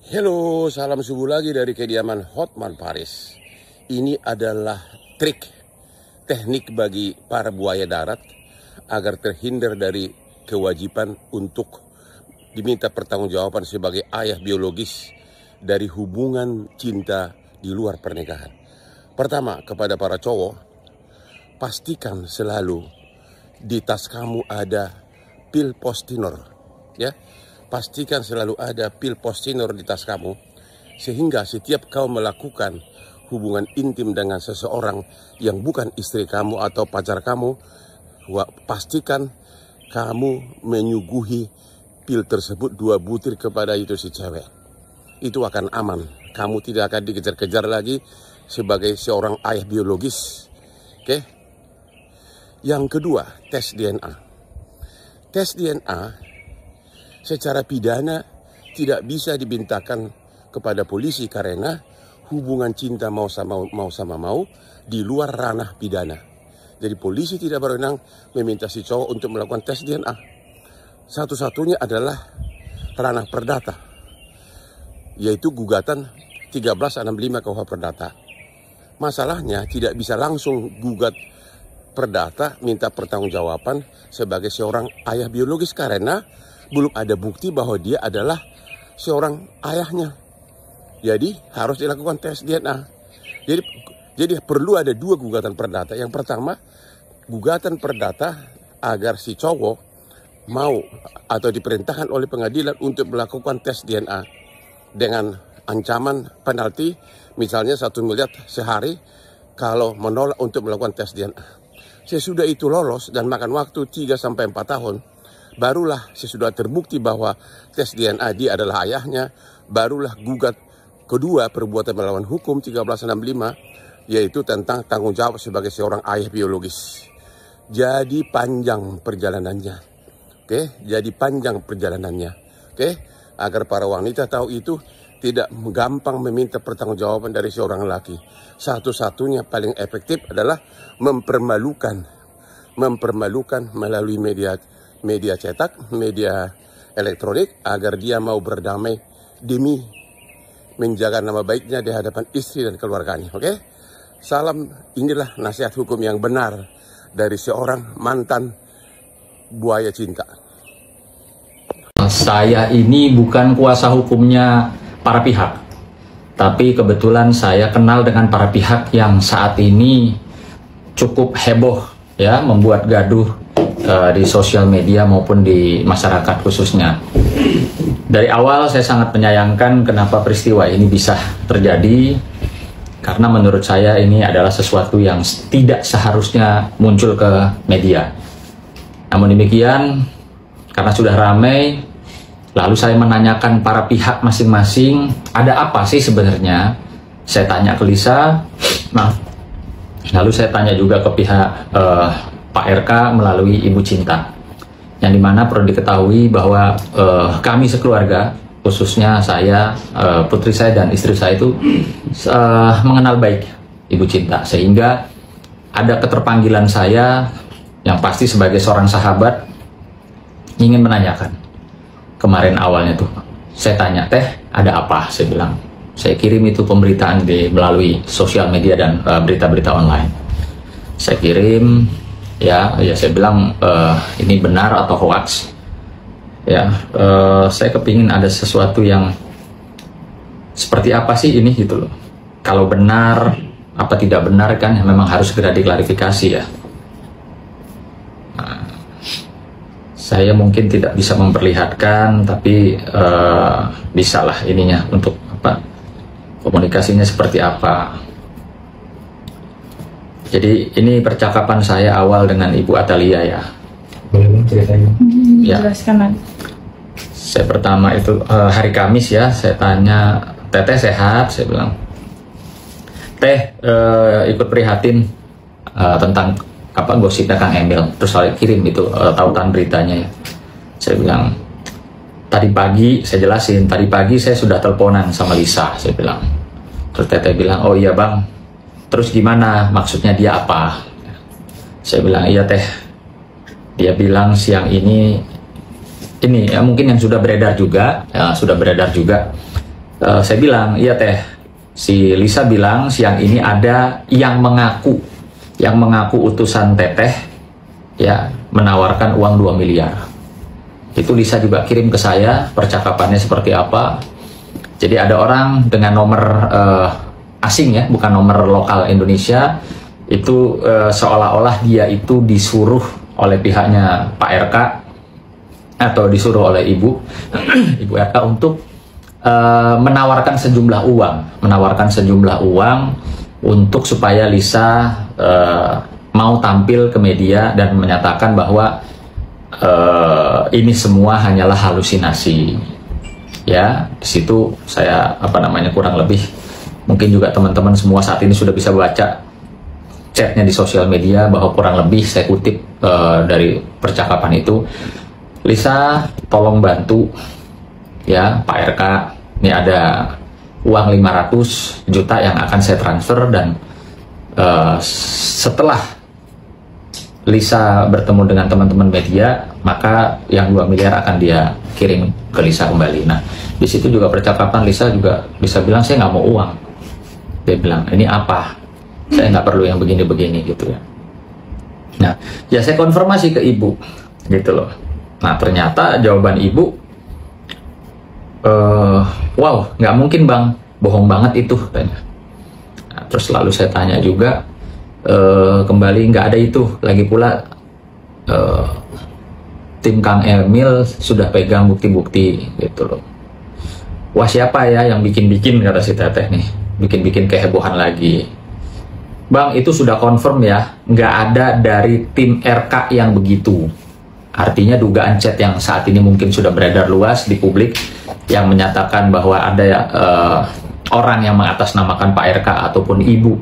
Halo, salam subuh lagi dari kediaman Hotman Paris. Ini adalah teknik bagi para buaya darat agar terhindar dari kewajiban untuk diminta pertanggungjawaban sebagai ayah biologis dari hubungan cinta di luar pernikahan. Pertama, kepada para cowok, pastikan selalu di tas kamu ada pil postinor, ya. Pastikan selalu ada pil postinor di tas kamu, sehingga setiap kau melakukan hubungan intim dengan seseorang yang bukan istri kamu atau pacar kamu, pastikan kamu menyuguhi pil tersebut 2 butir kepada itu si cewek. Itu akan aman. Kamu tidak akan dikejar-kejar lagi sebagai seorang ayah biologis. Oke? Yang kedua, tes DNA. Tes DNA secara pidana tidak bisa dibintakan kepada polisi karena hubungan cinta mau di luar ranah pidana. Jadi polisi tidak berwenang meminta si cowok untuk melakukan tes DNA. Satu-satunya adalah ranah perdata, yaitu gugatan 1365 KUH Perdata. Masalahnya tidak bisa langsung gugat perdata minta pertanggungjawaban sebagai seorang ayah biologis karena belum ada bukti bahwa dia adalah seorang ayahnya. Jadi harus dilakukan tes DNA. Jadi perlu ada 2 gugatan perdata. Yang pertama, gugatan perdata agar si cowok mau atau diperintahkan oleh pengadilan untuk melakukan tes DNA dengan ancaman penalti misalnya 1 miliar sehari kalau menolak untuk melakukan tes DNA. Sesudah itu lolos dan makan waktu 3-4 tahun, barulah sesudah terbukti bahwa tes DNA dia adalah ayahnya, barulah gugat kedua perbuatan melawan hukum 1365, yaitu tentang tanggung jawab sebagai seorang ayah biologis. Jadi panjang perjalanannya. Oke, jadi panjang perjalanannya. Oke, agar para wanita tahu itu tidak gampang meminta pertanggungjawaban dari seorang laki. Satu-satunya paling efektif adalah mempermalukan melalui media cetak, media elektronik agar dia mau berdamai demi menjaga nama baiknya di hadapan istri dan keluarganya. Oke? Salam, inilah nasihat hukum yang benar dari seorang mantan buaya cinta. Saya ini bukan kuasa hukumnya para pihak, tapi kebetulan saya kenal dengan para pihak yang saat ini cukup heboh, ya, membuat gaduh di sosial media maupun di masyarakat khususnya. Dari awal saya sangat menyayangkan kenapa peristiwa ini bisa terjadi, karena menurut saya ini adalah sesuatu yang tidak seharusnya muncul ke media. Namun demikian, karena sudah ramai, lalu saya menanyakan para pihak masing-masing, ada apa sih sebenarnya? Saya tanya ke Lisa, lalu saya tanya juga ke pihak Pak RK melalui Ibu Cinta, yang dimana perlu diketahui bahwa kami sekeluarga, khususnya saya, putri saya dan istri saya itu mengenal baik Ibu Cinta, sehingga ada keterpanggilan saya yang pasti sebagai seorang sahabat ingin menanyakan. Kemarin awalnya tuh saya tanya, "Teh, ada apa?" Saya bilang. Saya kirim itu pemberitaan melalui sosial media dan berita-berita online. Saya kirim, ya saya bilang ini benar atau hoax. Ya, saya kepingin ada sesuatu yang seperti apa sih ini gitu loh. Kalau benar apa tidak benar kan memang harus segera diklarifikasi ya. Saya mungkin tidak bisa memperlihatkan, tapi bisalah ininya untuk apa, komunikasinya seperti apa. Jadi ini percakapan saya awal dengan Ibu Atalia ya. Boleh bang ceritanya? Ya. Jelaskan. Saya pertama itu hari Kamis ya, saya tanya, "Teteh sehat?" Saya bilang. "Teh ikut prihatin tentang apa gosipnya Kang Emil." Terus saya kirim itu tautan beritanya ya. Saya bilang, "Tadi pagi," saya jelasin, "tadi pagi saya sudah teleponan sama Lisa," saya bilang. Terus Teteh bilang, "Oh iya bang, terus gimana? Maksudnya dia apa?" Saya bilang, "Iya Teh, dia bilang siang ini ya mungkin yang sudah beredar juga, Saya bilang, iya teh, si Lisa bilang siang ini ada yang mengaku utusan teteh ya menawarkan uang 2 miliar. Itu Lisa juga kirim ke saya percakapannya seperti apa. Jadi ada orang dengan nomor asing ya, bukan nomor lokal Indonesia, itu seolah-olah dia itu disuruh oleh pihaknya Pak RK atau disuruh oleh Ibu RK untuk menawarkan sejumlah uang untuk supaya Lisa mau tampil ke media dan menyatakan bahwa ini semua hanyalah halusinasi. Ya, di situ saya kurang lebih, mungkin juga teman-teman semua saat ini sudah bisa baca chatnya di sosial media, bahwa kurang lebih saya kutip dari percakapan itu, Lisa tolong bantu ya Pak RK, ini ada uang 500 juta yang akan saya transfer, dan setelah Lisa bertemu dengan teman-teman media, maka yang 2 miliar akan dia kirim ke Lisa kembali. Nah, di situ juga percakapan Lisa juga bisa bilang, saya nggak mau uang. Dia bilang, ini apa? Saya nggak perlu yang begini-begini gitu ya. Nah, ya saya konfirmasi ke ibu gitu loh. Nah, ternyata jawaban ibu, wow, nggak mungkin bang, bohong banget itu katanya. Nah, terus lalu saya tanya juga, kembali nggak ada itu. Lagi pula tim Kang Emil sudah pegang bukti-bukti gitu loh. Wah, siapa ya yang bikin-bikin, kata si teteh nih, bikin-bikin kehebohan lagi. Bang, itu sudah confirm ya, nggak ada dari tim RK yang begitu. Artinya dugaan chat yang saat ini mungkin sudah beredar luas di publik, yang menyatakan bahwa ada orang yang mengatasnamakan Pak RK ataupun ibu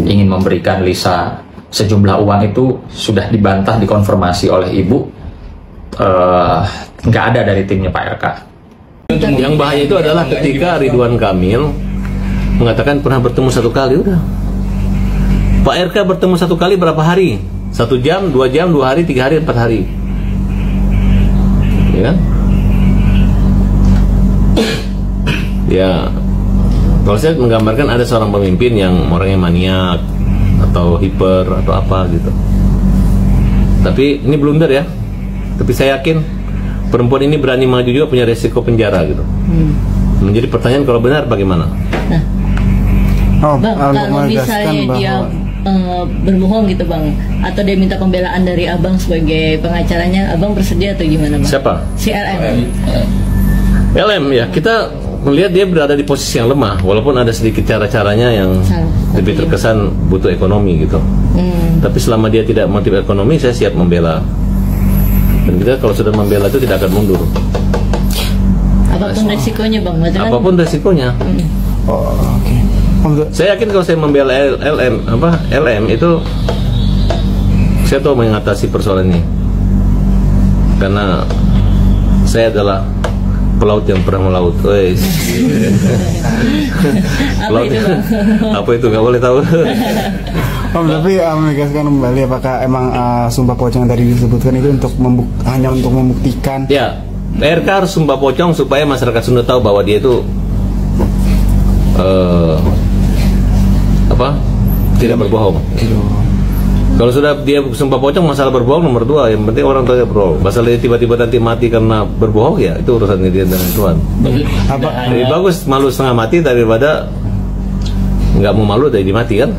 ingin memberikan Lisa sejumlah uang, itu sudah dibantah, dikonfirmasi oleh ibu, nggak ada dari timnya Pak RK. Yang bahaya itu adalah ketika Ridwan Kamil mengatakan pernah bertemu 1 kali, udah. Pak RK bertemu 1 kali berapa hari? 1 jam, 2 jam, 2 hari, 3 hari, 4 hari. Ya kan? Ya, kalau saya menggambarkan ada seorang pemimpin yang orangnya maniak atau hiper atau apa gitu. Tapi ini blunder ya. Tapi saya yakin perempuan ini berani maju juga, punya resiko penjara gitu. Menjadi pertanyaan, kalau benar bagaimana? Nah, bang, kalau misalnya dia berbohong gitu bang, atau dia minta pembelaan dari abang sebagai pengacaranya, abang bersedia atau gimana bang? Siapa? Si LM. LM ya, kita melihat dia berada di posisi yang lemah, walaupun ada sedikit cara-caranya yang lebih terkesan butuh ekonomi gitu. Tapi selama dia tidak motif ekonomi, saya siap membela. Dan kita kalau sudah membela itu tidak akan mundur. Apapun resikonya bang, apapun resikonya. Oke. Saya yakin kalau saya membela LM itu, saya tahu mengatasi persoalan ini, karena saya adalah pelaut yang pernah melaut. Pelaut itu, apa itu nggak boleh tahu. Tapi menegaskan kembali, apakah emang sumpah pocong yang tadi disebutkan itu hanya untuk membuktikan? Ya, RK harus sumpah pocong supaya masyarakat Sunda tahu bahwa dia itu tidak berbohong. Kalau sudah dia sumpah pocong, masalah berbohong nomor 2. Yang penting orang tahu dia berbohong. Masalah dia tiba-tiba nanti mati karena berbohong, ya itu urusan dia dengan Tuhan. Lebih bagus malu setengah mati daripada nggak mau malu dari mati kan?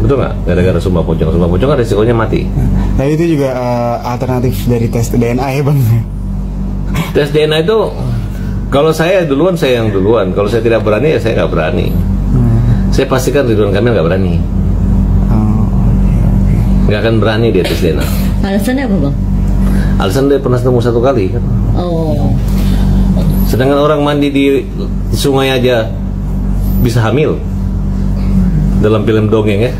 Betul nggak? Gara-gara sumpah pocong. Sumpah pocong kan resikonya mati. Nah, itu juga alternatif dari tes DNA ya bang? Tes DNA itu, kalau saya duluan, saya yang duluan. Kalau saya tidak berani, ya saya nggak berani. Saya pastikan Ridwan Kamil nggak berani. Nggak akan berani dia tes DNA. Alasannya apa bang? Alasan dia pernah ketemu 1 kali kan. Sedangkan orang mandi di sungai aja bisa hamil. Dalam film dongeng ya.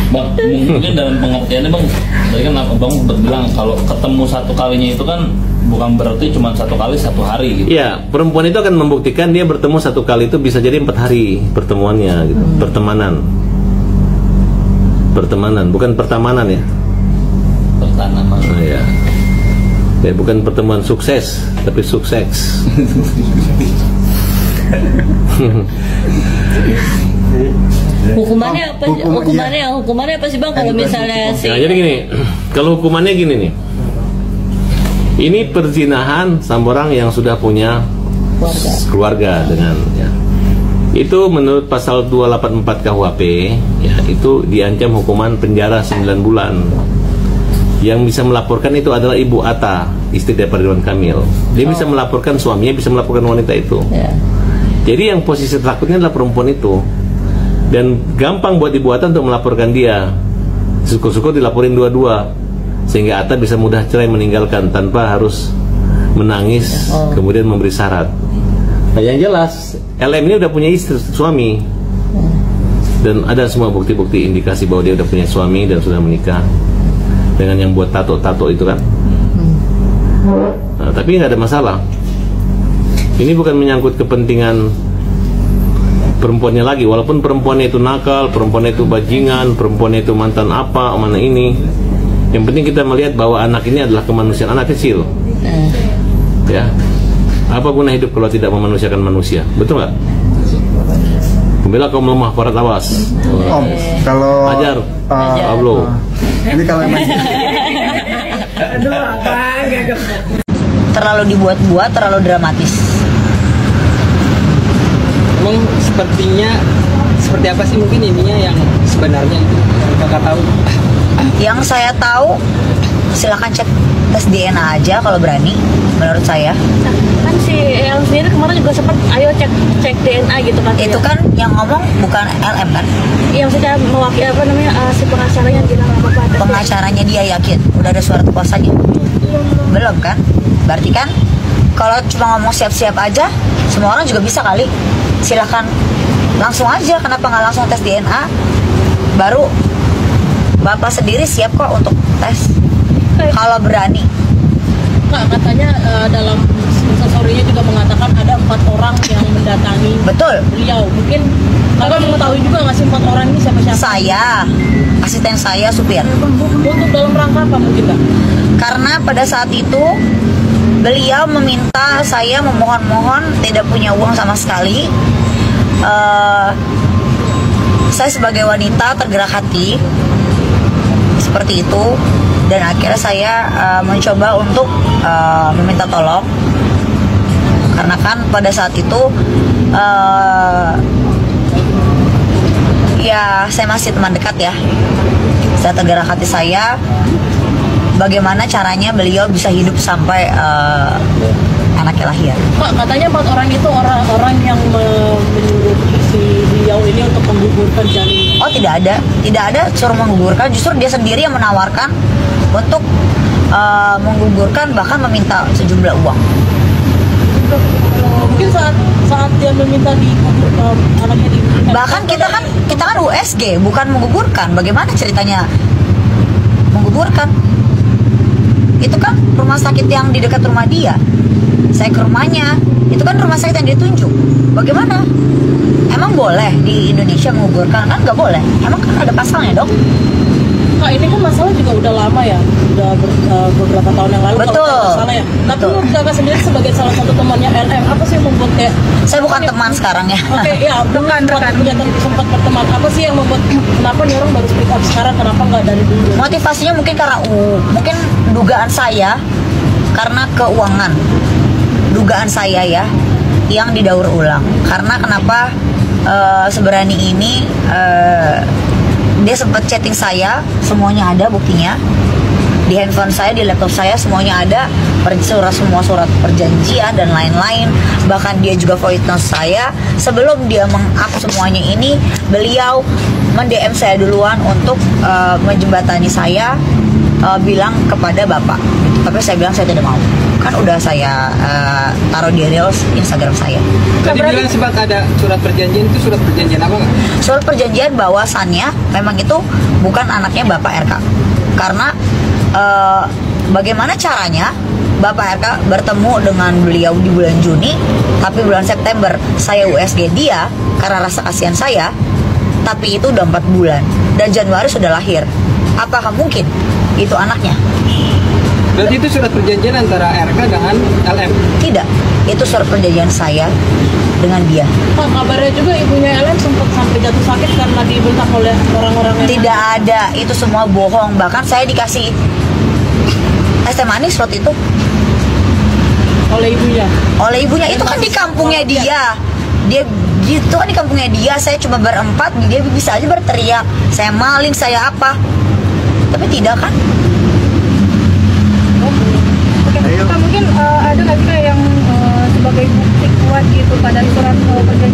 Bang, mungkin dalam pengertiannya bang, tadi kan abang bilang kalau ketemu 1 kalinya itu kan bukan berarti cuma 1 kali 1 hari gitu. Iya, perempuan itu akan membuktikan dia bertemu 1 kali itu bisa jadi 4 hari pertemuannya gitu. Pertemanan, bukan pertamanan ya. Pertanaman. Ya. Ya, bukan pertemuan sukses, tapi sukses. Hukumannya apa? Hukumannya apa sih Bang kalau misalnya si? Nah, jadi gini, kalau hukumannya gini nih. Ini perzinahan sama orang yang sudah punya keluarga dengan ya. Itu menurut pasal 284 KUHP ya, itu diancam hukuman penjara 9 bulan. Yang bisa melaporkan itu adalah Ibu Ata, istri daripada Ridwan Kamil. Dia bisa melaporkan suaminya, bisa melaporkan wanita itu. Jadi yang posisi takutnya adalah perempuan itu. Dan gampang buat Ibu Ata untuk melaporkan dia. Syukur-syukur dilaporin dua-dua, sehingga Ata bisa mudah cerai meninggalkan tanpa harus menangis kemudian memberi syarat. Nah, yang jelas LM ini udah punya istri, suami, dan ada semua bukti-bukti indikasi bahwa dia udah punya suami dan sudah menikah dengan yang buat tato-tato itu kan. Nah, tapi nggak ada masalah. Ini bukan menyangkut kepentingan perempuannya lagi, walaupun perempuannya itu nakal, perempuannya itu bajingan, perempuannya itu mantan apa, mana ini. Yang penting kita melihat bahwa anak ini adalah kemanusiaan, anak kecil. Ya, apa guna hidup kalau tidak memanusiakan manusia? Betul nggak? Pembela kaum lemah, para awas. Om, kalau ajar, Pablo. Ini kalau emang terlalu dibuat-buat, terlalu dramatis. Emang sepertinya seperti apa sih mungkin ininya yang sebenarnya itu kakak tahu? Yang saya tahu, silakan cek tes DNA aja kalau berani, menurut saya. Kan si yang sendiri kemarin juga sempat ayo cek DNA gitu kan. Itu kan yang ngomong bukan LM kan? Yang sudah mewakili apa namanya si pengacaranya bilang apa? Pengacaranya dia yakin udah ada surat kuasanya? Belum kan? Berarti kan kalau cuma ngomong siap-siap aja, semua orang juga bisa kali. Silakan langsung aja, kenapa nggak langsung tes DNA? Baru Bapak sendiri siap kok untuk tes kalau berani. Kak, katanya dalam story-nya juga mengatakan ada 4 orang yang mendatangi beliau. Mungkin Kakak mengetahui juga nggak sih 4 orang ini siapa-siapa? Saya, asisten saya, supir. Untuk dalam rangka apa mungkin Kak? Karena pada saat itu beliau meminta saya memohon-mohon, tidak punya uang sama sekali. Saya sebagai wanita tergerak hati seperti itu, dan akhirnya saya mencoba untuk meminta tolong, karena kan pada saat itu ya saya masih teman dekat ya. Saya tergerak hati saya, bagaimana caranya beliau bisa hidup sampai anaknya lahir. Pak, katanya 4 orang itu orang-orang yang menyuruh si beliau ini untuk menggugurkan janin. Oh, tidak ada suruh menggugurkan, justru dia sendiri yang menawarkan untuk menggugurkan, bahkan meminta sejumlah uang. Mungkin saat dia meminta digugurkan anaknya digugurkan. Bahkan kita kan USG, bukan menggugurkan. Bagaimana ceritanya menggugurkan? Itu kan rumah sakit yang di dekat rumah dia. Saya ke rumahnya, itu kan rumah sakit yang ditunjuk. Bagaimana? Emang boleh di Indonesia menggugurkan? Kan nggak boleh. Emang kan ada pasalnya dong. Kak, ini kan masalah juga udah lama ya, udah beberapa tahun yang lalu. Betul. Masalah ya. Tapi menurut Kakak sendiri sebagai salah satu temannya LM, apa sih yang membuat kayak? Saya bukan teman sekarang ya. Oke, ya, bukan sempat berteman. Apa sih yang membuat kenapa nih orang baru speak up sekarang? Kenapa nggak dari dulu? Motivasinya mungkin karena mungkin dugaan saya karena keuangan. Dugaan saya ya yang didaur ulang. Karena kenapa seberani ini dia sempat chatting saya, semuanya ada buktinya di handphone saya, di laptop saya, semuanya ada, semua surat perjanjian dan lain-lain. Bahkan dia juga voice note saya. Sebelum dia meng-up semuanya ini, beliau men-DM saya duluan untuk menjembatani saya, bilang kepada Bapak. Tapi saya bilang saya tidak mau. Kan udah saya taruh di reels Instagram saya. Tadi bilang sempat ada surat perjanjian, itu surat perjanjian apa nggak? Surat perjanjian bahwasannya memang itu bukan anaknya Bapak RK. Karena bagaimana caranya Bapak RK bertemu dengan beliau di bulan Juni, tapi bulan September saya USG dia karena rasa kasihan saya, tapi itu udah 4 bulan dan Januari sudah lahir. Apakah mungkin itu anaknya? Berarti itu surat perjanjian antara RK dengan LM? Tidak, itu surat perjanjian saya dengan dia. Pak, kabarnya juga ibunya LM sempat sampai jatuh sakit karena dibentak oleh orang-orang yang... Tidak ada, itu semua bohong. Bahkan saya dikasih es teh manis waktu itu. Oleh ibunya? Oleh ibunya, itu kan di kampungnya dia. Dia gitu kan di kampungnya dia. Saya cuma berempat, dia bisa aja berteriak saya maling, saya apa, tapi tidak kan. Oke, mungkin ada nggak sih yang sebagai bukti kuat gitu pada surat perjanjian